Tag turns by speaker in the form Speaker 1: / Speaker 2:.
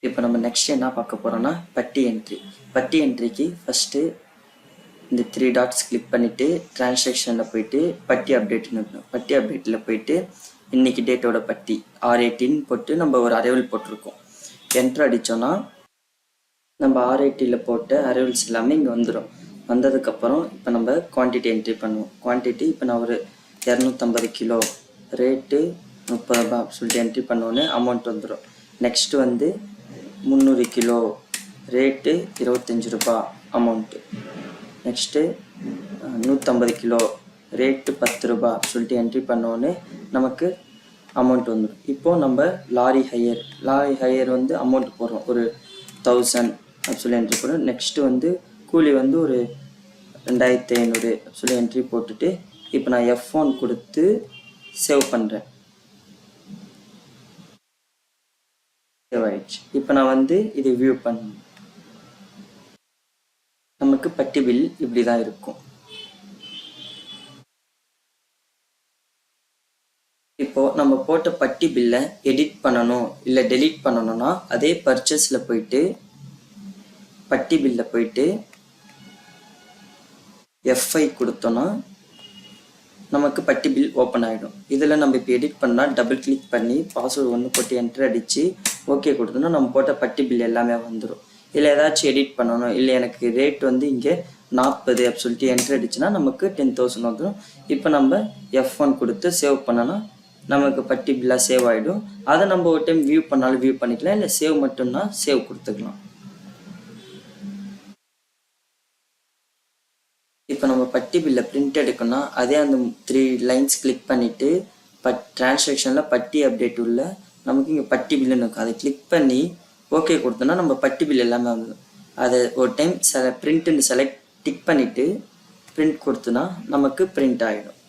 Speaker 1: இப்போ நம்ம நெக்ஸ்ட் என்ன பார்க்க போகிறோம்னா பட்டி என்ட்ரி. பட்டி என்ட்ரிக்கு ஃபஸ்ட்டு இந்த 3 டாட்ஸ் கிளிக் பண்ணிவிட்டு டிரான்சாக்ஷனில் போயிட்டு பட்டி அப்டேட்னு இருக்கணும். பட்டி அப்டேட்டில் போயிட்டு இன்றைக்கி டேட்டோட பட்டி R18 போட்டு நம்ம ஒரு அரைவல் போட்டிருக்கோம். என்ட்ரு அடித்தோன்னா நம்ம R18 போட்ட அரைவல்ஸ் எல்லாமே இங்கே வந்துடும். வந்ததுக்கப்புறம் இப்போ நம்ம குவான்டிட்டி என்ட்ரி பண்ணுவோம். குவான்டிட்டி இப்போ நான் ஒரு 250 கிலோ ரேட்டு 30 ரூபா சொல்லிட்டு என்ட்ரி பண்ணோன்னே அமௌண்ட் வந்துடும். நெக்ஸ்ட்டு வந்து 300 கிலோ ரேட்டு 25 ரூபா அமௌண்ட்டு. நெக்ஸ்ட்டு 150 கிலோ ரேட்டு 10 ரூபா சொல்லிட்டு என்ட்ரி பண்ணோன்னே நமக்கு அமௌண்ட் வந்துடும். இப்போது நம்ம லாரி ஹையர் வந்து அமௌண்ட் போடுறோம், ஒரு 1000 அப்படி சொல்லி என்ட்ரி போடுறோம். நெக்ஸ்ட்டு வந்து கூலி வந்து ஒரு 2500 சொல்லி என்ட்ரி போட்டுட்டு இப்போ நான் F1 கொடுத்து சேவ் பண்ணுறேன். சேவ் ஆயிடுச்சு. இப்போ நான் வந்து இதை வியூ பண்ணேன். நமக்கு பட்டி பில் இப்படி தான் இருக்கும். இப்போது நம்ம போட்ட பட்டி பில்லை எடிட் பண்ணணும் இல்லை டெலீட் பண்ணணும்னா அதே பர்ச்சேஸில் போயிட்டு பட்டி பில்லில் போயிட்டு F5 கொடுத்தோன்னா நமக்கு பட்டி பில் ஓப்பன் ஆகிடும். இதில் நம்ம இப்போ எடிட் பண்ணால் டபுள் கிளிக் பண்ணி பாஸ்வேர்டு 1 போட்டு என்ட்ரு அடித்து ஓகே கொடுத்தோன்னா நம்ம போட்ட பட்டி பில் எல்லாமே வந்துடும். இல்லை ஏதாச்சும் எடிட் பண்ணணும், இல்லை எனக்கு ரேட் வந்து இங்கே 40 அப்படி சொல்லிட்டு என்ட்ரு அடிச்சுன்னா நமக்கு 10,000 வந்துடும். இப்போ நம்ம F1 கொடுத்து சேவ் பண்ணோன்னா நமக்கு பட்டி பில்லாக சேவ் ஆகிடும். அதை நம்ம ஒரு டைம் வியூ பண்ணாலும் வியூ பண்ணிக்கலாம், இல்லை சேவ் மட்டும்னா சேவ் கொடுத்துக்கலாம். இப்போ நம்ம பட்டி பில்லை பிரிண்ட் எடுக்கணும்னா அதே அந்த 3 லைன்ஸ் கிளிக் பண்ணிவிட்டு டிரான்சாக்ஷனில் பட்டி அப்டேட் உள்ள நமக்கு இங்கே பட்டி பில்லுன்னு இருக்கும். அதை கிளிக் பண்ணி ஓகே கொடுத்தோன்னா நம்ம பட்டி பில் எல்லாமே வந்துடும். அதை ஒரு டைம் பிரிண்ட்டுன்னு டிக் பண்ணிவிட்டு பிரிண்ட் கொடுத்தோன்னா நமக்கு பிரிண்ட் ஆகிடும்.